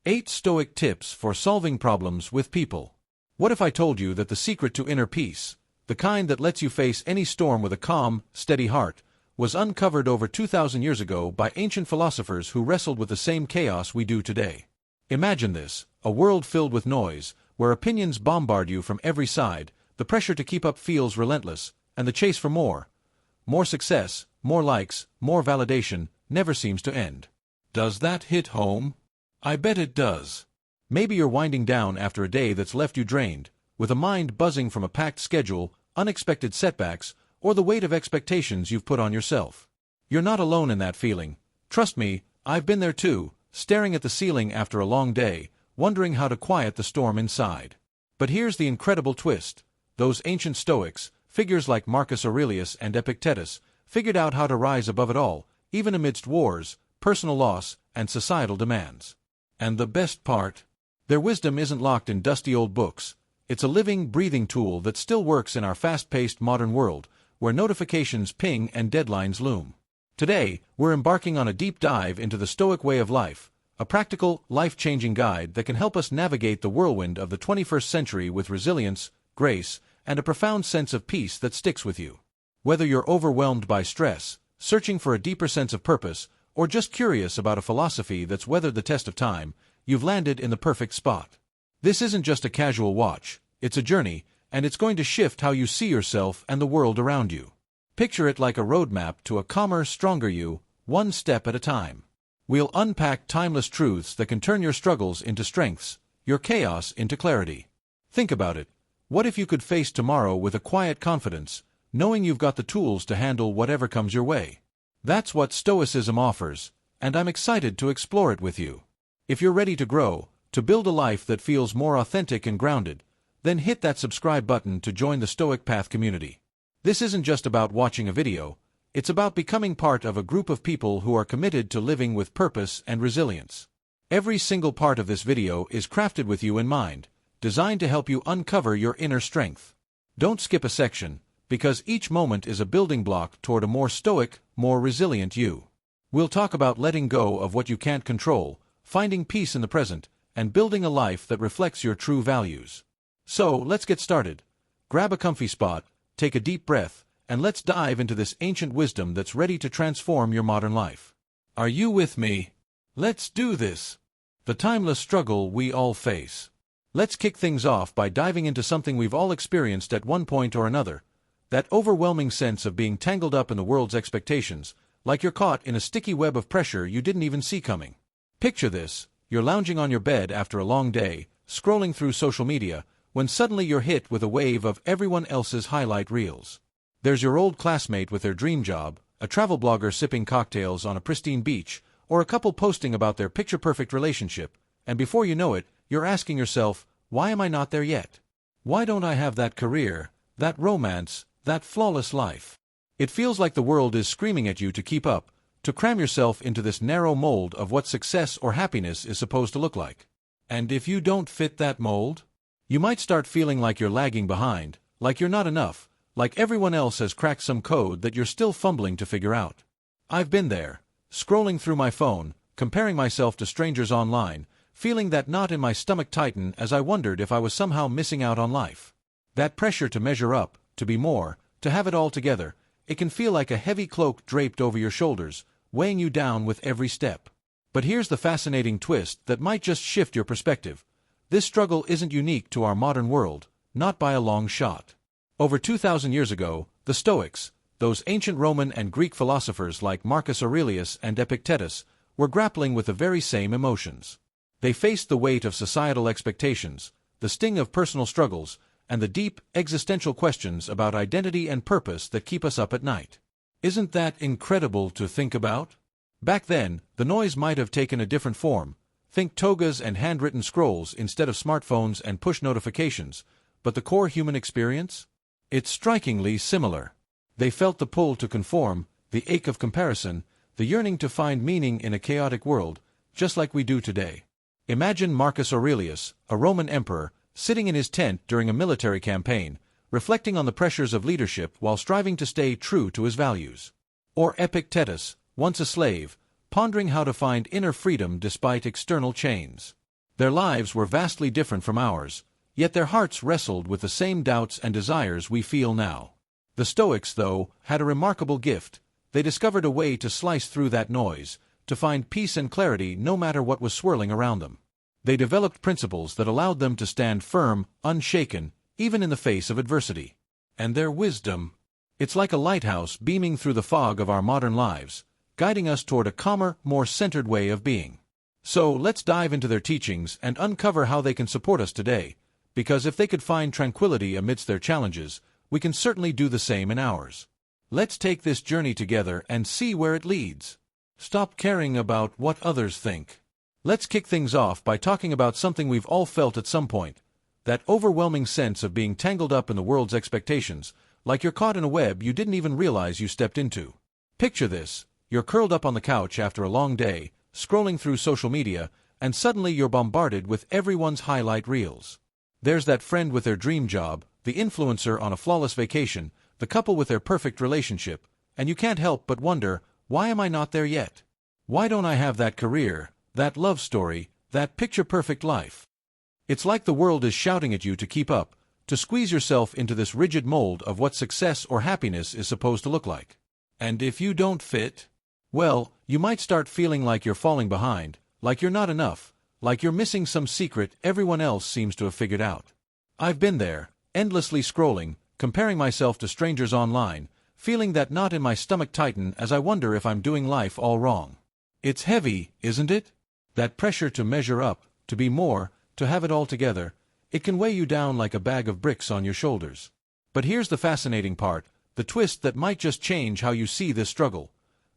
8 Stoic Tips for Solving Problems with People. What if I told you that the secret to inner peace, the kind that lets you face any storm with a calm, steady heart, was uncovered over 2,000 years ago by ancient philosophers who wrestled with the same chaos we do today? Imagine this, a world filled with noise, where opinions bombard you from every side, the pressure to keep up feels relentless, and the chase for more success, more likes, more validation, never seems to end. Does that hit home? I bet it does. Maybe you're winding down after a day that's left you drained, with a mind buzzing from a packed schedule, unexpected setbacks, or the weight of expectations you've put on yourself. You're not alone in that feeling. Trust me, I've been there too, staring at the ceiling after a long day, wondering how to quiet the storm inside. But here's the incredible twist. Those ancient Stoics, figures like Marcus Aurelius and Epictetus, figured out how to rise above it all, even amidst wars, personal loss, and societal demands. And the best part? Their wisdom isn't locked in dusty old books. It's a living, breathing tool that still works in our fast-paced modern world, where notifications ping and deadlines loom. Today, we're embarking on a deep dive into the Stoic way of life, a practical, life-changing guide that can help us navigate the whirlwind of the 21st century with resilience, grace, and a profound sense of peace that sticks with you. Whether you're overwhelmed by stress, searching for a deeper sense of purpose, or just curious about a philosophy that's weathered the test of time, you've landed in the perfect spot. This isn't just a casual watch, it's a journey, and it's going to shift how you see yourself and the world around you. Picture it like a roadmap to a calmer, stronger you, one step at a time. We'll unpack timeless truths that can turn your struggles into strengths, your chaos into clarity. Think about it. What if you could face tomorrow with a quiet confidence, knowing you've got the tools to handle whatever comes your way? That's what Stoicism offers, and I'm excited to explore it with you. If you're ready to grow, to build a life that feels more authentic and grounded, then hit that subscribe button to join the Stoic Path community. This isn't just about watching a video, it's about becoming part of a group of people who are committed to living with purpose and resilience. Every single part of this video is crafted with you in mind, designed to help you uncover your inner strength. Don't skip a section, because each moment is a building block toward a more stoic, more resilient you. We'll talk about letting go of what you can't control, finding peace in the present, and building a life that reflects your true values. So, let's get started. Grab a comfy spot, take a deep breath, and let's dive into this ancient wisdom that's ready to transform your modern life. Are you with me? Let's do this. The timeless struggle we all face. Let's kick things off by diving into something we've all experienced at one point or another, that overwhelming sense of being tangled up in the world's expectations, like you're caught in a sticky web of pressure you didn't even see coming. Picture this, you're lounging on your bed after a long day, scrolling through social media, when suddenly you're hit with a wave of everyone else's highlight reels. There's your old classmate with their dream job, a travel blogger sipping cocktails on a pristine beach, or a couple posting about their picture-perfect relationship, and before you know it, you're asking yourself, why am I not there yet? Why don't I have that career, that romance, that flawless life? It feels like the world is screaming at you to keep up, to cram yourself into this narrow mold of what success or happiness is supposed to look like. And if you don't fit that mold, you might start feeling like you're lagging behind, like you're not enough, like everyone else has cracked some code that you're still fumbling to figure out. I've been there, scrolling through my phone, comparing myself to strangers online, feeling that knot in my stomach tighten as I wondered if I was somehow missing out on life. That pressure to measure up, to be more, to have it all together, it can feel like a heavy cloak draped over your shoulders, weighing you down with every step. But here's the fascinating twist that might just shift your perspective. This struggle isn't unique to our modern world, not by a long shot. Over 2,000 years ago, the Stoics, those ancient Roman and Greek philosophers like Marcus Aurelius and Epictetus, were grappling with the very same emotions. They faced the weight of societal expectations, the sting of personal struggles, and the deep, existential questions about identity and purpose that keep us up at night. Isn't that incredible to think about? Back then, the noise might have taken a different form. Think togas and handwritten scrolls instead of smartphones and push notifications, but the core human experience? It's strikingly similar. They felt the pull to conform, the ache of comparison, the yearning to find meaning in a chaotic world, just like we do today. Imagine Marcus Aurelius, a Roman emperor, sitting in his tent during a military campaign, reflecting on the pressures of leadership while striving to stay true to his values. Or Epictetus, once a slave, pondering how to find inner freedom despite external chains. Their lives were vastly different from ours, yet their hearts wrestled with the same doubts and desires we feel now. The Stoics, though, had a remarkable gift. They discovered a way to slice through that noise, to find peace and clarity no matter what was swirling around them. They developed principles that allowed them to stand firm, unshaken, even in the face of adversity. And their wisdom, it's like a lighthouse beaming through the fog of our modern lives, guiding us toward a calmer, more centered way of being. So let's dive into their teachings and uncover how they can support us today, because if they could find tranquility amidst their challenges, we can certainly do the same in ours. Let's take this journey together and see where it leads. Stop caring about what others think. Let's kick things off by talking about something we've all felt at some point, that overwhelming sense of being tangled up in the world's expectations, like you're caught in a web you didn't even realize you stepped into. Picture this: you're curled up on the couch after a long day, scrolling through social media, and suddenly you're bombarded with everyone's highlight reels. There's that friend with their dream job, the influencer on a flawless vacation, the couple with their perfect relationship, and you can't help but wonder, why am I not there yet? Why don't I have that career, that love story, that picture-perfect life? It's like the world is shouting at you to keep up, to squeeze yourself into this rigid mold of what success or happiness is supposed to look like. And if you don't fit, well, you might start feeling like you're falling behind, like you're not enough, like you're missing some secret everyone else seems to have figured out. I've been there, endlessly scrolling, comparing myself to strangers online, feeling that knot in my stomach tighten as I wonder if I'm doing life all wrong. It's heavy, isn't it? That pressure to measure up, to be more, to have it all together, it can weigh you down like a bag of bricks on your shoulders. But here's the fascinating part, the twist that might just change how you see this struggle.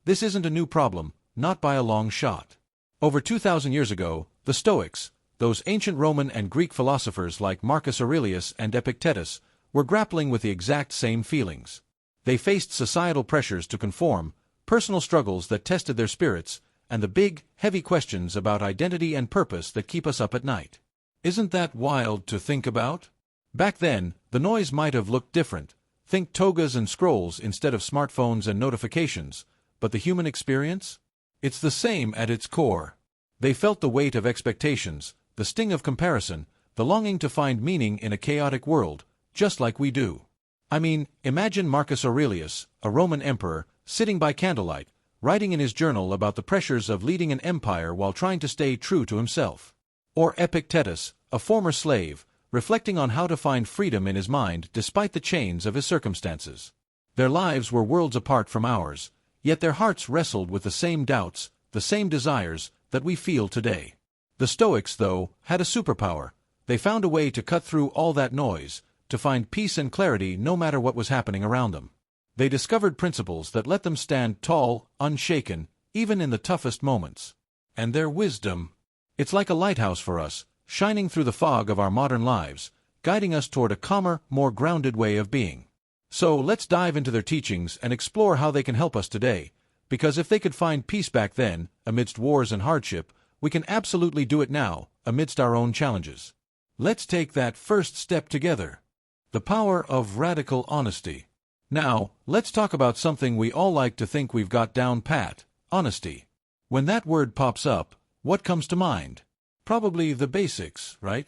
This isn't a new problem, not by a long shot. Over 2,000 years ago, the Stoics, those ancient Roman and Greek philosophers like Marcus Aurelius and Epictetus, were grappling with the exact same feelings. They faced societal pressures to conform, personal struggles that tested their spirits, and the big, heavy questions about identity and purpose that keep us up at night. Isn't that wild to think about? Back then, the noise might have looked different. Think togas and scrolls instead of smartphones and notifications. But the human experience? It's the same at its core. They felt the weight of expectations, the sting of comparison, the longing to find meaning in a chaotic world, just like we do. I mean, imagine Marcus Aurelius, a Roman emperor, sitting by candlelight, writing in his journal about the pressures of leading an empire while trying to stay true to himself. Or Epictetus, a former slave, reflecting on how to find freedom in his mind despite the chains of his circumstances. Their lives were worlds apart from ours, yet their hearts wrestled with the same doubts, the same desires, that we feel today. The Stoics, though, had a superpower. They found a way to cut through all that noise, to find peace and clarity no matter what was happening around them. They discovered principles that let them stand tall, unshaken, even in the toughest moments. And their wisdom, it's like a lighthouse for us, shining through the fog of our modern lives, guiding us toward a calmer, more grounded way of being. So let's dive into their teachings and explore how they can help us today, because if they could find peace back then, amidst wars and hardship, we can absolutely do it now, amidst our own challenges. Let's take that first step together. The power of radical honesty. Now, let's talk about something we all like to think we've got down pat: honesty. When that word pops up, what comes to mind? Probably the basics, right?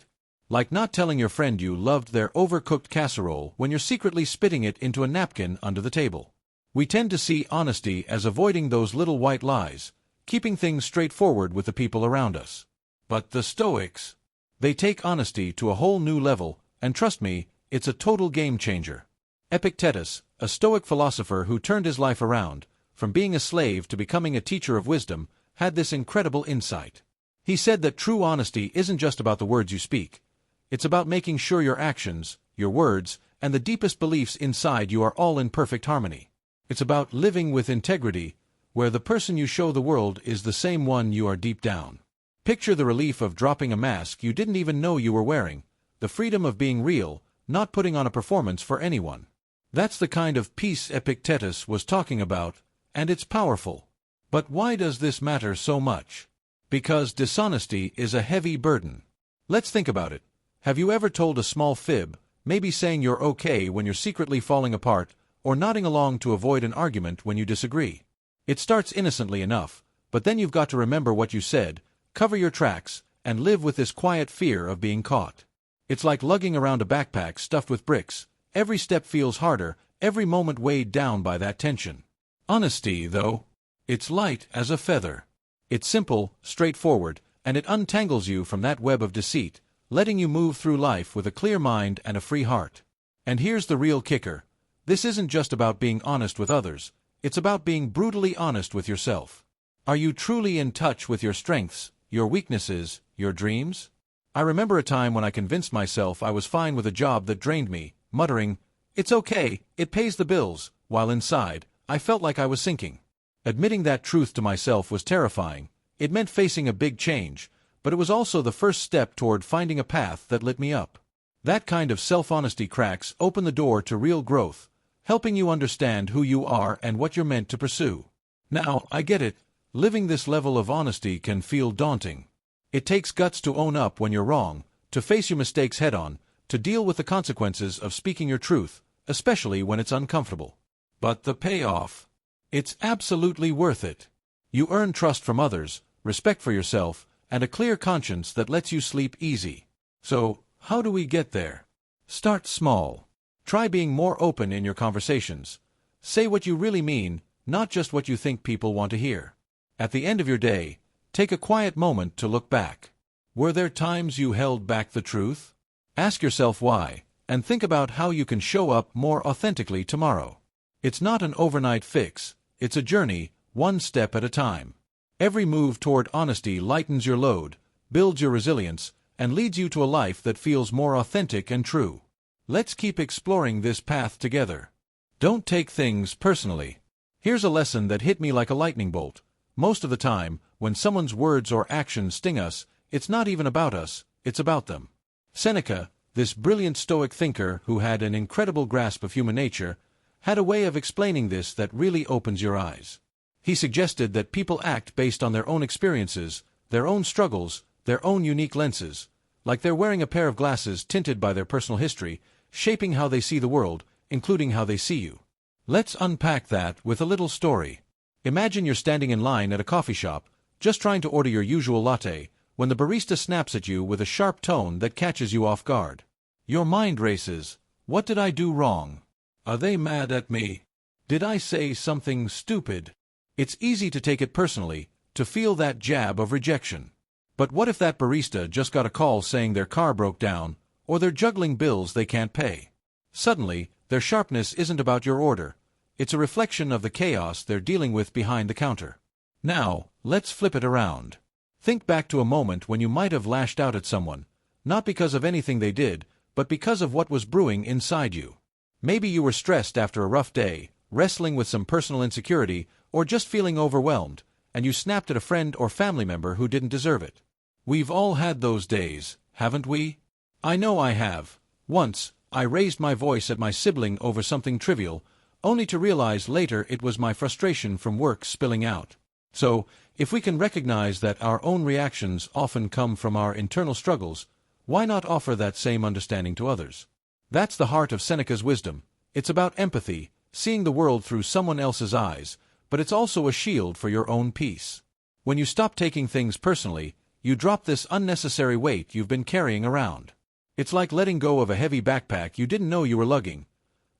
Like not telling your friend you loved their overcooked casserole when you're secretly spitting it into a napkin under the table. We tend to see honesty as avoiding those little white lies, keeping things straightforward with the people around us. But the Stoics, they take honesty to a whole new level, and trust me, it's a total game changer. Epictetus, a Stoic philosopher who turned his life around, from being a slave to becoming a teacher of wisdom, had this incredible insight. He said that true honesty isn't just about the words you speak. It's about making sure your actions, your words, and the deepest beliefs inside you are all in perfect harmony. It's about living with integrity, where the person you show the world is the same one you are deep down. Picture the relief of dropping a mask you didn't even know you were wearing, the freedom of being real, not putting on a performance for anyone. That's the kind of peace Epictetus was talking about, and it's powerful. But why does this matter so much? Because dishonesty is a heavy burden. Let's think about it. Have you ever told a small fib, maybe saying you're okay when you're secretly falling apart, or nodding along to avoid an argument when you disagree? It starts innocently enough, but then you've got to remember what you said, cover your tracks, and live with this quiet fear of being caught. It's like lugging around a backpack stuffed with bricks. Every step feels harder, every moment weighed down by that tension. Honesty, though, it's light as a feather. It's simple, straightforward, and it untangles you from that web of deceit, letting you move through life with a clear mind and a free heart. And here's the real kicker. This isn't just about being honest with others, it's about being brutally honest with yourself. Are you truly in touch with your strengths, your weaknesses, your dreams? I remember a time when I convinced myself I was fine with a job that drained me, muttering, "It's okay, it pays the bills," while inside, I felt like I was sinking. Admitting that truth to myself was terrifying. It meant facing a big change, but it was also the first step toward finding a path that lit me up. That kind of self-honesty cracks open the door to real growth, helping you understand who you are and what you're meant to pursue. Now, I get it. Living this level of honesty can feel daunting. It takes guts to own up when you're wrong, to face your mistakes head-on, to deal with the consequences of speaking your truth, especially when it's uncomfortable. But the payoff? It's absolutely worth it. You earn trust from others, respect for yourself, and a clear conscience that lets you sleep easy. So, how do we get there? Start small. Try being more open in your conversations. Say what you really mean, not just what you think people want to hear. At the end of your day, take a quiet moment to look back. Were there times you held back the truth? Ask yourself why, and think about how you can show up more authentically tomorrow. It's not an overnight fix, it's a journey, one step at a time. Every move toward honesty lightens your load, builds your resilience, and leads you to a life that feels more authentic and true. Let's keep exploring this path together. Don't take things personally. Here's a lesson that hit me like a lightning bolt. Most of the time, when someone's words or actions sting us, it's not even about us, it's about them. Seneca, this brilliant Stoic thinker who had an incredible grasp of human nature, had a way of explaining this that really opens your eyes. He suggested that people act based on their own experiences, their own struggles, their own unique lenses, like they're wearing a pair of glasses tinted by their personal history, shaping how they see the world, including how they see you. Let's unpack that with a little story. Imagine you're standing in line at a coffee shop, just trying to order your usual latte, when the barista snaps at you with a sharp tone that catches you off guard. Your mind races. What did I do wrong? Are they mad at me? Did I say something stupid? It's easy to take it personally, to feel that jab of rejection. But what if that barista just got a call saying their car broke down, or they're juggling bills they can't pay? Suddenly, their sharpness isn't about your order. It's a reflection of the chaos they're dealing with behind the counter. Now, let's flip it around. Think back to a moment when you might have lashed out at someone, not because of anything they did, but because of what was brewing inside you. Maybe you were stressed after a rough day, wrestling with some personal insecurity, or just feeling overwhelmed, and you snapped at a friend or family member who didn't deserve it. We've all had those days, haven't we? I know I have. Once, I raised my voice at my sibling over something trivial, only to realize later it was my frustration from work spilling out. So, if we can recognize that our own reactions often come from our internal struggles, why not offer that same understanding to others? That's the heart of Seneca's wisdom. It's about empathy, seeing the world through someone else's eyes, but it's also a shield for your own peace. When you stop taking things personally, you drop this unnecessary weight you've been carrying around. It's like letting go of a heavy backpack you didn't know you were lugging.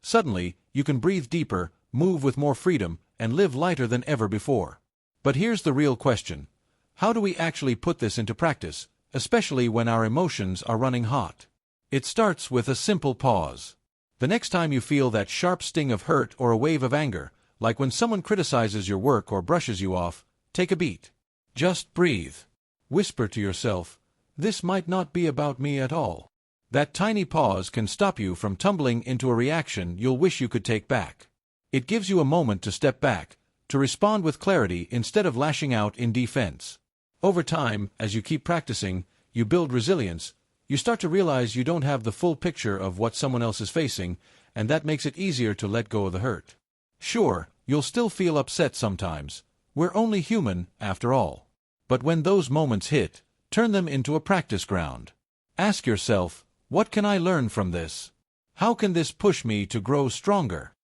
Suddenly, you can breathe deeper, move with more freedom, and live lighter than ever before. But here's the real question. How do we actually put this into practice, especially when our emotions are running hot? It starts with a simple pause. The next time you feel that sharp sting of hurt or a wave of anger, like when someone criticizes your work or brushes you off, take a beat. Just breathe. Whisper to yourself, "This might not be about me at all." That tiny pause can stop you from tumbling into a reaction you'll wish you could take back. It gives you a moment to step back, to respond with clarity instead of lashing out in defense. Over time, as you keep practicing, you build resilience. You start to realize you don't have the full picture of what someone else is facing, and that makes it easier to let go of the hurt. Sure, you'll still feel upset sometimes. We're only human, after all. But when those moments hit, turn them into a practice ground. Ask yourself, what can I learn from this? How can this push me to grow stronger?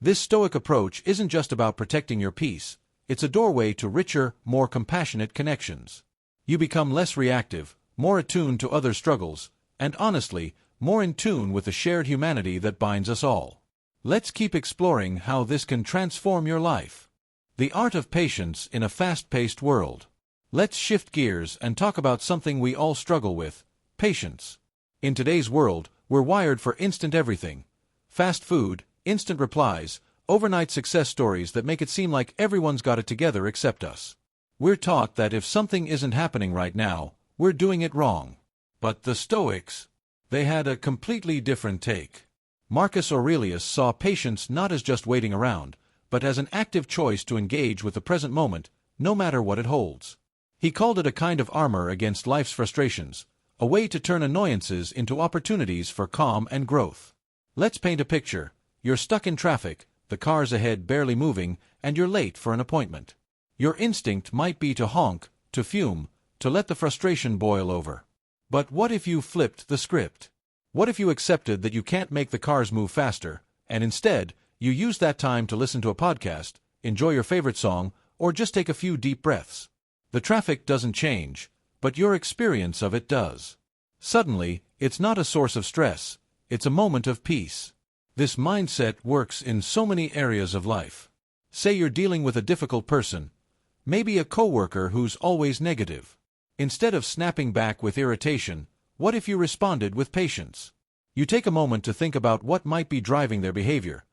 This Stoic approach isn't just about protecting your peace. It's a doorway to richer, more compassionate connections. You become less reactive, more attuned to other struggles, and honestly, more in tune with the shared humanity that binds us all. Let's keep exploring how this can transform your life. The art of patience in a fast-paced world. Let's shift gears and talk about something we all struggle with: patience. In today's world, we're wired for instant everything. Fast food, instant replies, overnight success stories that make it seem like everyone's got it together except us. We're taught that if something isn't happening right now, we're doing it wrong. But the Stoics, they had a completely different take. Marcus Aurelius saw patience not as just waiting around, but as an active choice to engage with the present moment, no matter what it holds. He called it a kind of armor against life's frustrations, a way to turn annoyances into opportunities for calm and growth. Let's paint a picture. You're stuck in traffic, the car's ahead barely moving, and you're late for an appointment. Your instinct might be to honk, to fume, to let the frustration boil over. But what if you flipped the script? What if you accepted that you can't make the cars move faster, and instead, you used that time to listen to a podcast, enjoy your favorite song, or just take a few deep breaths? The traffic doesn't change, but your experience of it does. Suddenly, it's not a source of stress, it's a moment of peace. This mindset works in so many areas of life. Say you're dealing with a difficult person, maybe a coworker who's always negative. Instead of snapping back with irritation, what if you responded with patience? You take a moment to think about what might be driving their behavior.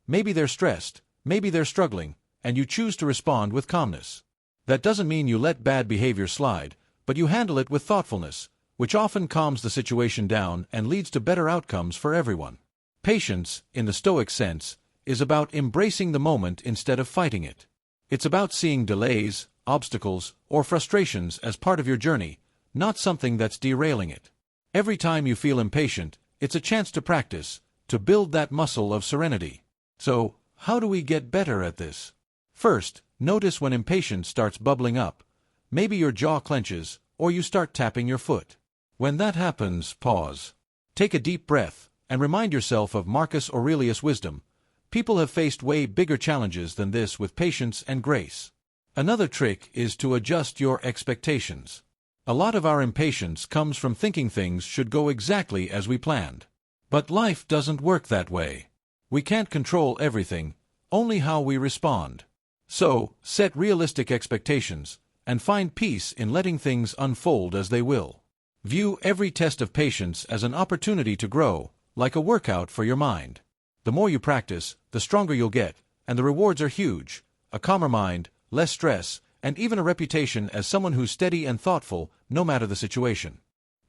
Maybe they're stressed, maybe they're struggling, and you choose to respond with calmness. That doesn't mean you let bad behavior slide, but you handle it with thoughtfulness, which often calms the situation down and leads to better outcomes for everyone. Patience, in the Stoic sense, is about embracing the moment instead of fighting it. It's about seeing delays, obstacles, or frustrations as part of your journey, not something that's derailing it. Every time you feel impatient, it's a chance to practice, to build that muscle of serenity. So, how do we get better at this? First, notice when impatience starts bubbling up. Maybe your jaw clenches, or you start tapping your foot. When that happens, pause. Take a deep breath, and remind yourself of Marcus Aurelius' wisdom. People have faced way bigger challenges than this with patience and grace. Another trick is to adjust your expectations. A lot of our impatience comes from thinking things should go exactly as we planned. But life doesn't work that way. We can't control everything, only how we respond. So, set realistic expectations, and find peace in letting things unfold as they will. View every test of patience as an opportunity to grow, like a workout for your mind. The more you practice, the stronger you'll get, and the rewards are huge: a calmer mind, less stress, and even a reputation as someone who's steady and thoughtful, no matter the situation.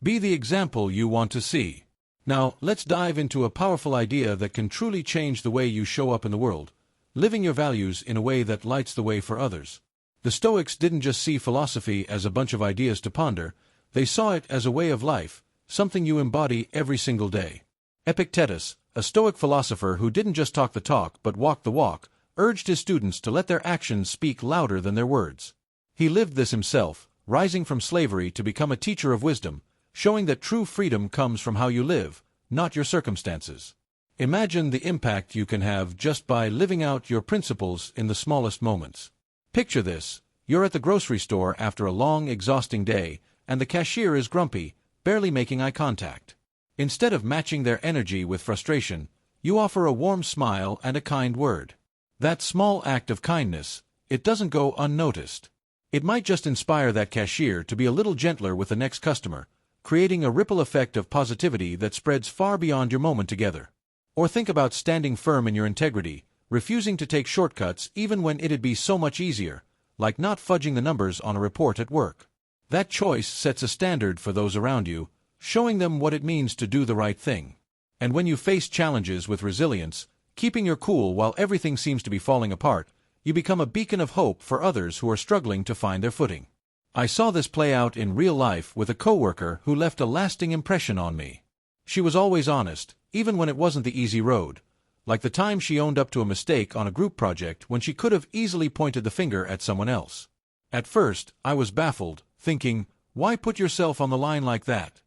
Be the example you want to see. Now, let's dive into a powerful idea that can truly change the way you show up in the world: living your values in a way that lights the way for others. The Stoics didn't just see philosophy as a bunch of ideas to ponder, they saw it as a way of life, something you embody every single day. Epictetus, a Stoic philosopher who didn't just talk the talk but walk the walk, urged his students to let their actions speak louder than their words. He lived this himself, rising from slavery to become a teacher of wisdom, showing that true freedom comes from how you live, not your circumstances. Imagine the impact you can have just by living out your principles in the smallest moments. Picture this: you're at the grocery store after a long, exhausting day, and the cashier is grumpy, barely making eye contact. Instead of matching their energy with frustration, you offer a warm smile and a kind word. That small act of kindness, it doesn't go unnoticed. It might just inspire that cashier to be a little gentler with the next customer, creating a ripple effect of positivity that spreads far beyond your moment together. Or think about standing firm in your integrity, refusing to take shortcuts even when it'd be so much easier, like not fudging the numbers on a report at work. That choice sets a standard for those around you, showing them what it means to do the right thing. And when you face challenges with resilience, keeping your cool while everything seems to be falling apart, you become a beacon of hope for others who are struggling to find their footing. I saw this play out in real life with a coworker who left a lasting impression on me. She was always honest, even when it wasn't the easy road, like the time she owned up to a mistake on a group project when she could have easily pointed the finger at someone else. At first, I was baffled, thinking, why put yourself on the line like that?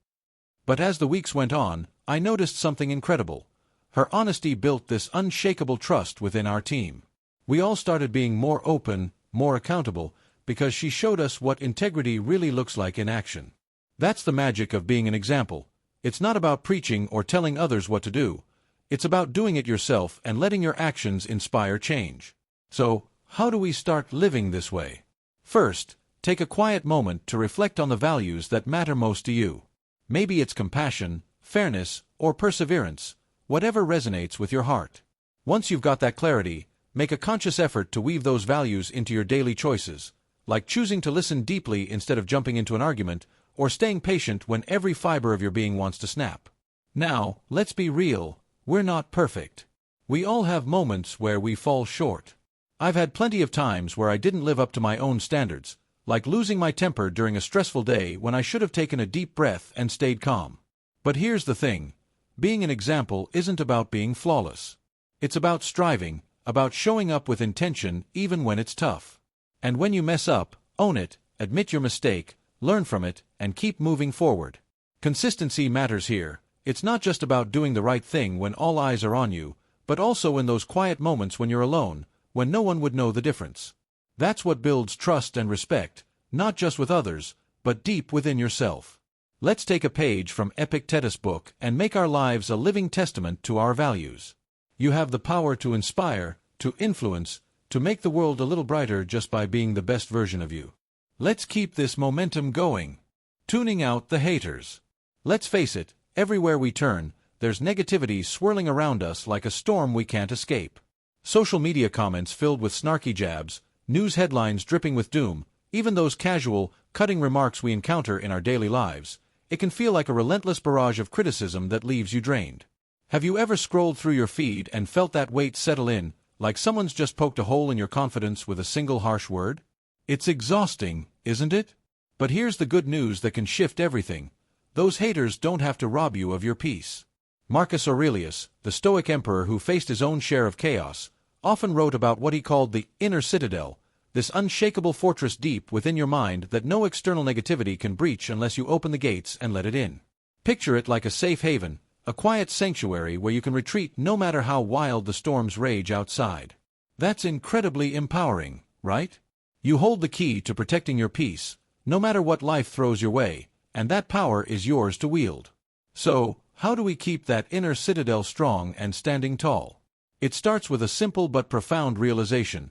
But as the weeks went on, I noticed something incredible. Her honesty built this unshakable trust within our team. We all started being more open, more accountable, because she showed us what integrity really looks like in action. That's the magic of being an example. It's not about preaching or telling others what to do. It's about doing it yourself and letting your actions inspire change. So, how do we start living this way? First, take a quiet moment to reflect on the values that matter most to you. Maybe it's compassion, fairness, or perseverance, whatever resonates with your heart. Once you've got that clarity, make a conscious effort to weave those values into your daily choices, like choosing to listen deeply instead of jumping into an argument, or staying patient when every fiber of your being wants to snap. Now, let's be real, we're not perfect. We all have moments where we fall short. I've had plenty of times where I didn't live up to my own standards, like losing my temper during a stressful day when I should have taken a deep breath and stayed calm. But here's the thing, being an example isn't about being flawless. It's about striving, about showing up with intention even when it's tough. And when you mess up, own it, admit your mistake, learn from it, and keep moving forward. Consistency matters here. It's not just about doing the right thing when all eyes are on you, but also in those quiet moments when you're alone, when no one would know the difference. That's what builds trust and respect, not just with others, but deep within yourself. Let's take a page from Epictetus' book and make our lives a living testament to our values. You have the power to inspire, to influence, to make the world a little brighter just by being the best version of you. Let's keep this momentum going. Tuning out the haters. Let's face it, everywhere we turn, there's negativity swirling around us like a storm we can't escape. Social media comments filled with snarky jabs, news headlines dripping with doom, even those casual, cutting remarks we encounter in our daily lives, it can feel like a relentless barrage of criticism that leaves you drained. Have you ever scrolled through your feed and felt that weight settle in, like someone's just poked a hole in your confidence with a single harsh word? It's exhausting, isn't it? But here's the good news that can shift everything. Those haters don't have to rob you of your peace. Marcus Aurelius, the Stoic emperor who faced his own share of chaos, often wrote about what he called the inner citadel, this unshakable fortress deep within your mind that no external negativity can breach unless you open the gates and let it in. Picture it like a safe haven, a quiet sanctuary where you can retreat no matter how wild the storms rage outside. That's incredibly empowering, right? You hold the key to protecting your peace, no matter what life throws your way, and that power is yours to wield. So, how do we keep that inner citadel strong and standing tall? It starts with a simple but profound realization: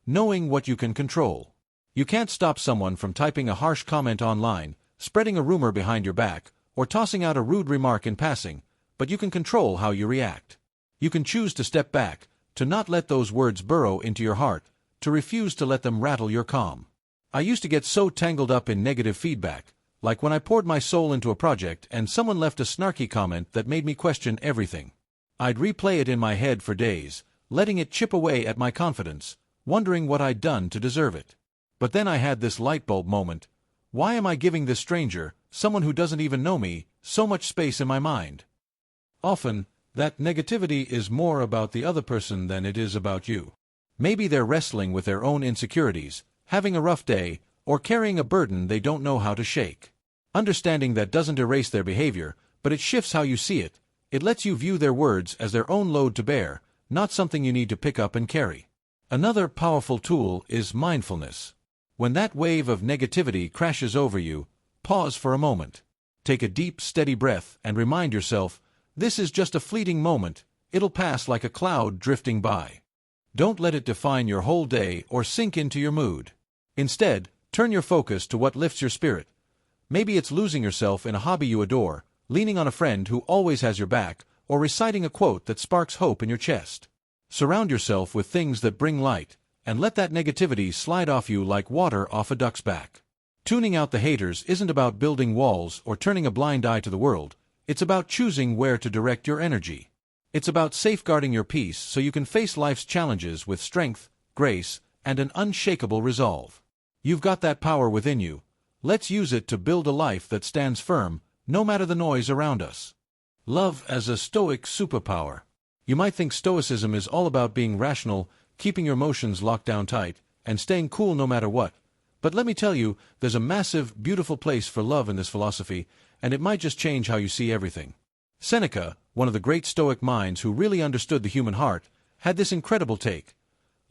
knowing what you can control. You can't stop someone from typing a harsh comment online, spreading a rumor behind your back, or tossing out a rude remark in passing, but you can control how you react. You can choose to step back, to not let those words burrow into your heart, to refuse to let them rattle your calm. I used to get so tangled up in negative feedback, like when I poured my soul into a project and someone left a snarky comment that made me question everything. I'd replay it in my head for days, letting it chip away at my confidence, wondering what I'd done to deserve it. But then I had this light bulb moment. Why am I giving this stranger, someone who doesn't even know me, so much space in my mind? Often, that negativity is more about the other person than it is about you. Maybe they're wrestling with their own insecurities, having a rough day, or carrying a burden they don't know how to shake. Understanding that doesn't erase their behavior, but it shifts how you see it. It lets you view their words as their own load to bear, not something you need to pick up and carry. Another powerful tool is mindfulness. When that wave of negativity crashes over you, pause for a moment. Take a deep, steady breath and remind yourself, this is just a fleeting moment, it'll pass like a cloud drifting by. Don't let it define your whole day or sink into your mood. Instead, turn your focus to what lifts your spirit. Maybe it's losing yourself in a hobby you adore, leaning on a friend who always has your back, or reciting a quote that sparks hope in your chest. Surround yourself with things that bring light, and let that negativity slide off you like water off a duck's back. Tuning out the haters isn't about building walls or turning a blind eye to the world. It's about choosing where to direct your energy. It's about safeguarding your peace so you can face life's challenges with strength, grace, and an unshakable resolve. You've got that power within you. Let's use it to build a life that stands firm, no matter the noise around us. Love as a Stoic superpower. You might think Stoicism is all about being rational, keeping your emotions locked down tight, and staying cool no matter what. But let me tell you, there's a massive, beautiful place for love in this philosophy, and it might just change how you see everything. Seneca, one of the great Stoic minds who really understood the human heart, had this incredible take.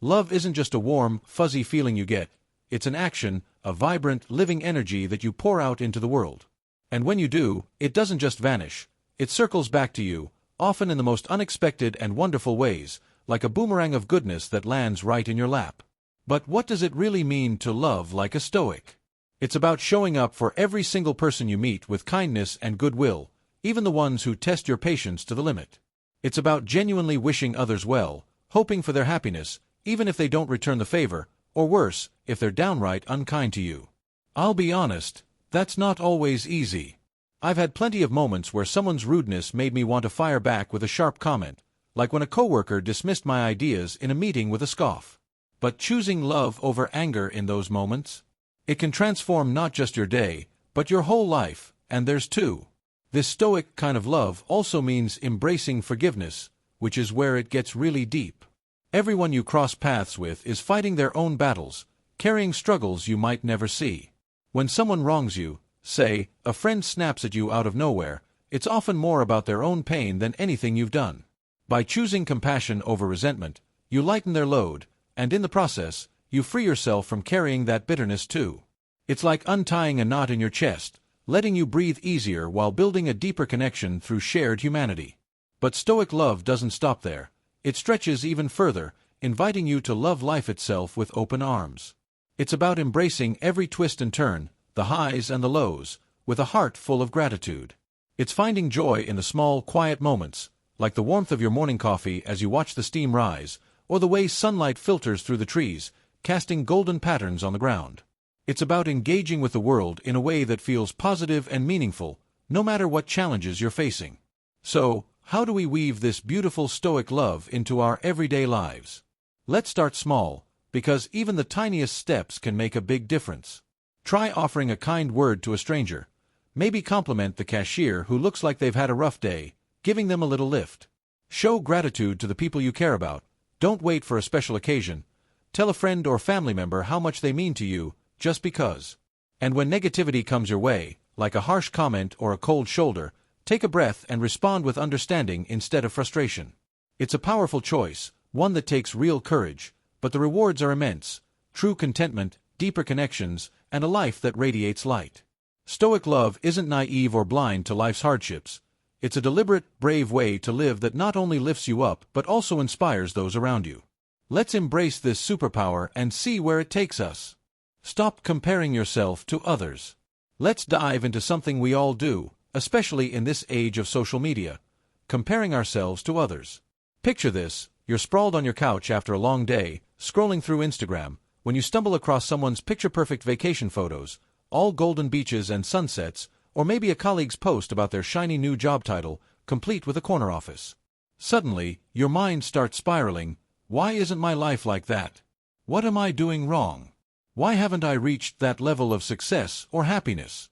Love isn't just a warm, fuzzy feeling you get. It's an action, a vibrant, living energy that you pour out into the world. And when you do, it doesn't just vanish. It circles back to you, often in the most unexpected and wonderful ways, like a boomerang of goodness that lands right in your lap. But what does it really mean to love like a Stoic? It's about showing up for every single person you meet with kindness and goodwill, even the ones who test your patience to the limit. It's about genuinely wishing others well, hoping for their happiness, even if they don't return the favor, or worse, if they're downright unkind to you. I'll be honest, that's not always easy. I've had plenty of moments where someone's rudeness made me want to fire back with a sharp comment, like when a coworker dismissed my ideas in a meeting with a scoff. But choosing love over anger in those moments? It can transform not just your day, but your whole life, and there's two. This Stoic kind of love also means embracing forgiveness, which is where it gets really deep. Everyone you cross paths with is fighting their own battles, carrying struggles you might never see. When someone wrongs you, say, a friend snaps at you out of nowhere, it's often more about their own pain than anything you've done. By choosing compassion over resentment, you lighten their load, and in the process, you free yourself from carrying that bitterness too. It's like untying a knot in your chest, letting you breathe easier while building a deeper connection through shared humanity. But Stoic love doesn't stop there. It stretches even further, inviting you to love life itself with open arms. It's about embracing every twist and turn, the highs and the lows, with a heart full of gratitude. It's finding joy in the small, quiet moments, like the warmth of your morning coffee as you watch the steam rise, or the way sunlight filters through the trees, casting golden patterns on the ground. It's about engaging with the world in a way that feels positive and meaningful, no matter what challenges you're facing. So, how do we weave this beautiful Stoic love into our everyday lives? Let's start small, because even the tiniest steps can make a big difference. Try offering a kind word to a stranger. Maybe compliment the cashier who looks like they've had a rough day, giving them a little lift. Show gratitude to the people you care about. Don't wait for a special occasion. Tell a friend or family member how much they mean to you, just because. And when negativity comes your way, like a harsh comment or a cold shoulder, take a breath and respond with understanding instead of frustration. It's a powerful choice, one that takes real courage, but the rewards are immense: true contentment, deeper connections, and a life that radiates light. Stoic love isn't naive or blind to life's hardships. It's a deliberate, brave way to live that not only lifts you up but also inspires those around you. Let's embrace this superpower and see where it takes us. Stop comparing yourself to others. Let's dive into something we all do, especially in this age of social media: comparing ourselves to others. Picture this: you're sprawled on your couch after a long day, scrolling through Instagram, when you stumble across someone's picture-perfect vacation photos, all golden beaches and sunsets, or maybe a colleague's post about their shiny new job title, complete with a corner office. Suddenly, your mind starts spiraling. Why isn't my life like that? What am I doing wrong? Why haven't I reached that level of success or happiness?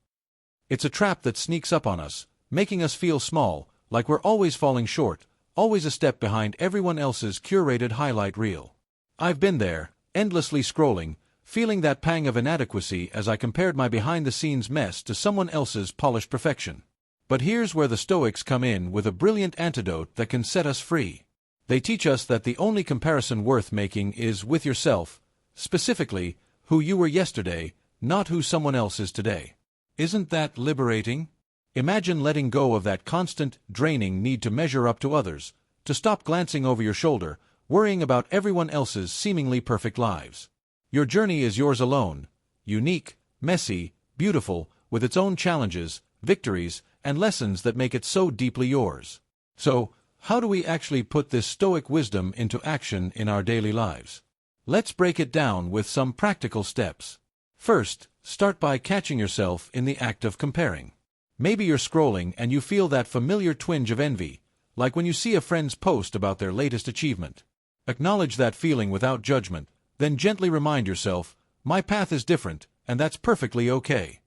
It's a trap that sneaks up on us, making us feel small, like we're always falling short, always a step behind everyone else's curated highlight reel. I've been there, endlessly scrolling, feeling that pang of inadequacy as I compared my behind-the-scenes mess to someone else's polished perfection. But here's where the Stoics come in with a brilliant antidote that can set us free. They teach us that the only comparison worth making is with yourself, specifically, who you were yesterday, not who someone else is today. Isn't that liberating? Imagine letting go of that constant, draining need to measure up to others, to stop glancing over your shoulder, worrying about everyone else's seemingly perfect lives. Your journey is yours alone, unique, messy, beautiful, with its own challenges, victories, and lessons that make it so deeply yours. So, how do we actually put this Stoic wisdom into action in our daily lives? Let's break it down with some practical steps. First, start by catching yourself in the act of comparing. Maybe you're scrolling and you feel that familiar twinge of envy, like when you see a friend's post about their latest achievement. Acknowledge that feeling without judgment, then gently remind yourself, my path is different, and that's perfectly okay.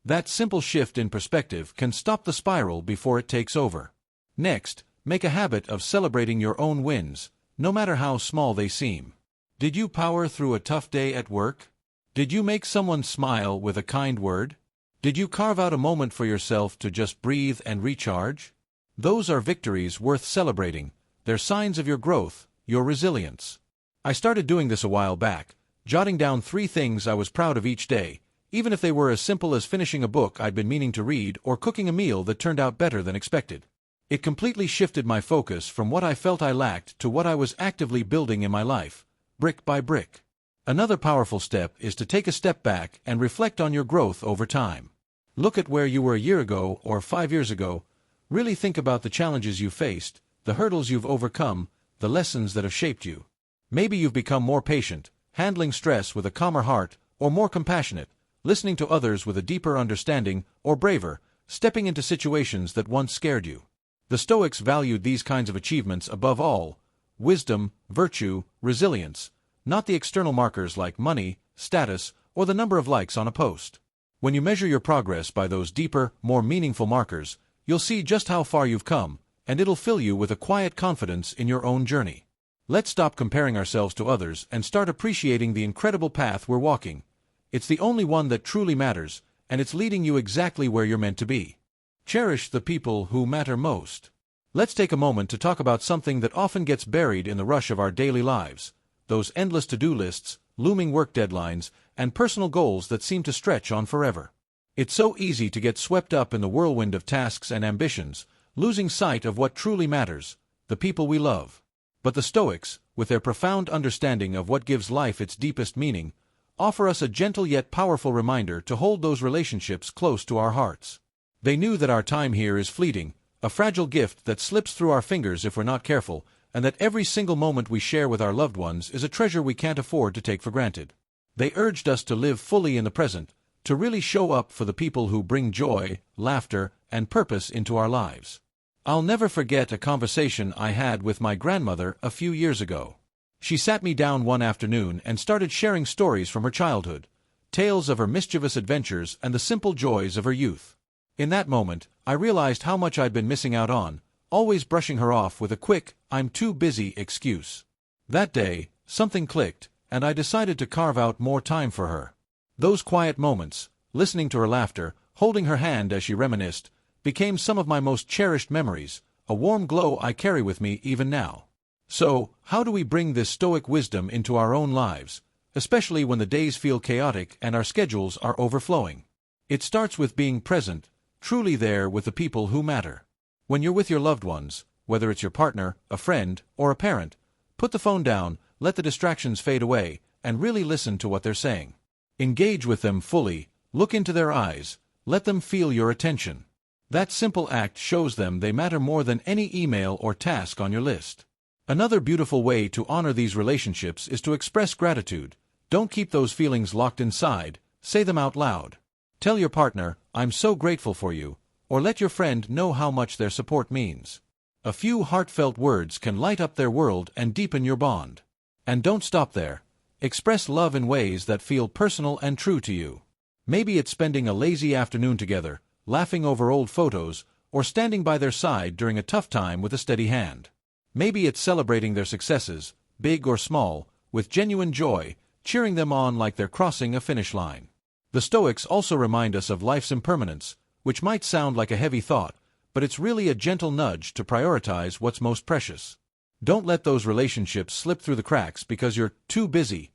That simple shift in perspective can stop the spiral before it takes over. Next, make a habit of celebrating your own wins, no matter how small they seem. Did you power through a tough day at work? Did you make someone smile with a kind word? Did you carve out a moment for yourself to just breathe and recharge? Those are victories worth celebrating. They're signs of your growth, your resilience. I started doing this a while back, jotting down 3 things I was proud of each day, even if they were as simple as finishing a book I'd been meaning to read or cooking a meal that turned out better than expected. It completely shifted my focus from what I felt I lacked to what I was actively building in my life, brick by brick. Another powerful step is to take a step back and reflect on your growth over time. Look at where you were a year ago or 5 years ago. Really think about the challenges you faced, the hurdles you've overcome, the lessons that have shaped you. Maybe you've become more patient, handling stress with a calmer heart, or more compassionate, listening to others with a deeper understanding, or braver, stepping into situations that once scared you. The Stoics valued these kinds of achievements above all: wisdom, virtue, resilience, not the external markers like money, status, or the number of likes on a post. When you measure your progress by those deeper, more meaningful markers, you'll see just how far you've come, and it'll fill you with a quiet confidence in your own journey. Let's stop comparing ourselves to others and start appreciating the incredible path we're walking. It's the only one that truly matters, and it's leading you exactly where you're meant to be. Cherish the people who matter most. Let's take a moment to talk about something that often gets buried in the rush of our daily lives: those endless to-do lists, looming work deadlines, and personal goals that seem to stretch on forever. It's so easy to get swept up in the whirlwind of tasks and ambitions, losing sight of what truly matters: the people we love. But the Stoics, with their profound understanding of what gives life its deepest meaning, offer us a gentle yet powerful reminder to hold those relationships close to our hearts. They knew that our time here is fleeting, a fragile gift that slips through our fingers if we're not careful, and that every single moment we share with our loved ones is a treasure we can't afford to take for granted. They urged us to live fully in the present, to really show up for the people who bring joy, laughter, and purpose into our lives. I'll never forget a conversation I had with my grandmother a few years ago. She sat me down one afternoon and started sharing stories from her childhood, tales of her mischievous adventures and the simple joys of her youth. In that moment, I realized how much I'd been missing out on, always brushing her off with a quick, "I'm too busy" excuse. That day, something clicked, and I decided to carve out more time for her. Those quiet moments, listening to her laughter, holding her hand as she reminisced, became some of my most cherished memories, a warm glow I carry with me even now. So, how do we bring this Stoic wisdom into our own lives, especially when the days feel chaotic and our schedules are overflowing? It starts with being present, truly there with the people who matter. When you're with your loved ones, whether it's your partner, a friend, or a parent, put the phone down, let the distractions fade away, and really listen to what they're saying. Engage with them fully, look into their eyes, let them feel your attention. That simple act shows them they matter more than any email or task on your list. Another beautiful way to honor these relationships is to express gratitude. Don't keep those feelings locked inside, say them out loud. Tell your partner, "I'm so grateful for you," or let your friend know how much their support means. A few heartfelt words can light up their world and deepen your bond. And don't stop there. Express love in ways that feel personal and true to you. Maybe it's spending a lazy afternoon together, laughing over old photos, or standing by their side during a tough time with a steady hand. Maybe it's celebrating their successes, big or small, with genuine joy, cheering them on like they're crossing a finish line. The Stoics also remind us of life's impermanence, which might sound like a heavy thought, but it's really a gentle nudge to prioritize what's most precious. Don't let those relationships slip through the cracks because you're too busy.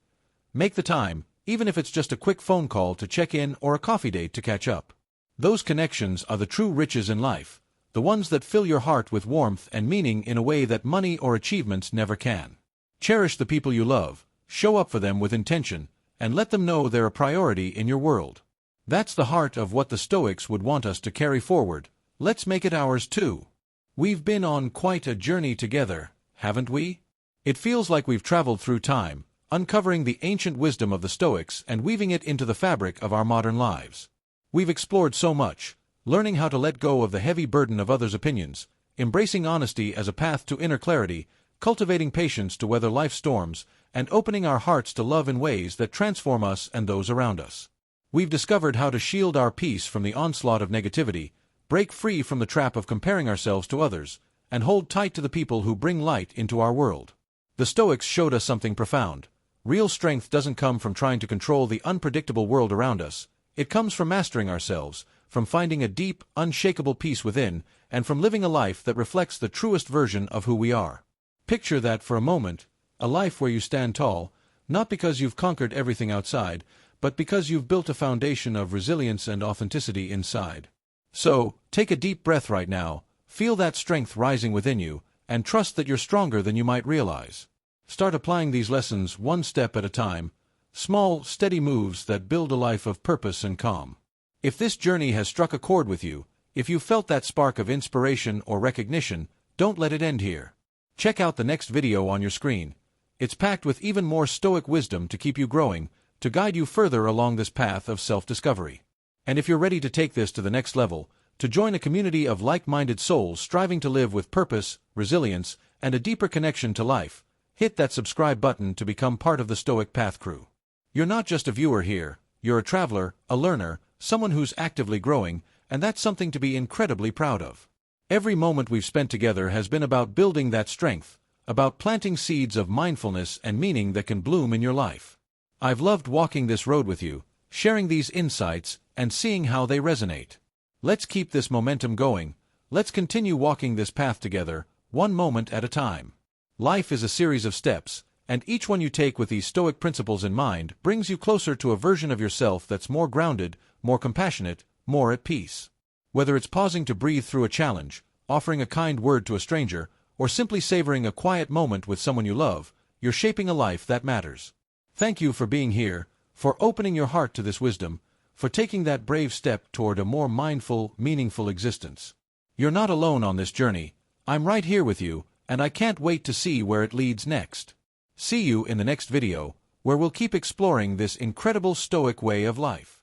Make the time, even if it's just a quick phone call to check in or a coffee date to catch up. Those connections are the true riches in life, the ones that fill your heart with warmth and meaning in a way that money or achievements never can. Cherish the people you love, show up for them with intention, and let them know they're a priority in your world. That's the heart of what the Stoics would want us to carry forward. Let's make it ours too. We've been on quite a journey together, haven't we? It feels like we've traveled through time, uncovering the ancient wisdom of the Stoics and weaving it into the fabric of our modern lives. We've explored so much, learning how to let go of the heavy burden of others' opinions, embracing honesty as a path to inner clarity, cultivating patience to weather life's storms, and opening our hearts to love in ways that transform us and those around us. We've discovered how to shield our peace from the onslaught of negativity, break free from the trap of comparing ourselves to others, and hold tight to the people who bring light into our world. The Stoics showed us something profound. Real strength doesn't come from trying to control the unpredictable world around us. It comes from mastering ourselves, from finding a deep, unshakable peace within, and from living a life that reflects the truest version of who we are. Picture that for a moment, a life where you stand tall, not because you've conquered everything outside, but because you've built a foundation of resilience and authenticity inside. So, take a deep breath right now, feel that strength rising within you, and trust that you're stronger than you might realize. Start applying these lessons one step at a time, small, steady moves that build a life of purpose and calm. If this journey has struck a chord with you, if you felt that spark of inspiration or recognition, don't let it end here. Check out the next video on your screen. It's packed with even more Stoic wisdom to keep you growing, to guide you further along this path of self-discovery. And if you're ready to take this to the next level, to join a community of like-minded souls striving to live with purpose, resilience, and a deeper connection to life, hit that subscribe button to become part of the Stoic Path crew. You're not just a viewer here, you're a traveler, a learner, someone who's actively growing, and that's something to be incredibly proud of. Every moment we've spent together has been about building that strength, about planting seeds of mindfulness and meaning that can bloom in your life. I've loved walking this road with you, sharing these insights, and seeing how they resonate. Let's keep this momentum going. Let's continue walking this path together, one moment at a time. Life is a series of steps, and each one you take with these Stoic principles in mind brings you closer to a version of yourself that's more grounded, more compassionate, more at peace. Whether it's pausing to breathe through a challenge, offering a kind word to a stranger, or simply savoring a quiet moment with someone you love, you're shaping a life that matters. Thank you for being here, for opening your heart to this wisdom, for taking that brave step toward a more mindful, meaningful existence. You're not alone on this journey. I'm right here with you, and I can't wait to see where it leads next. See you in the next video, where we'll keep exploring this incredible Stoic way of life.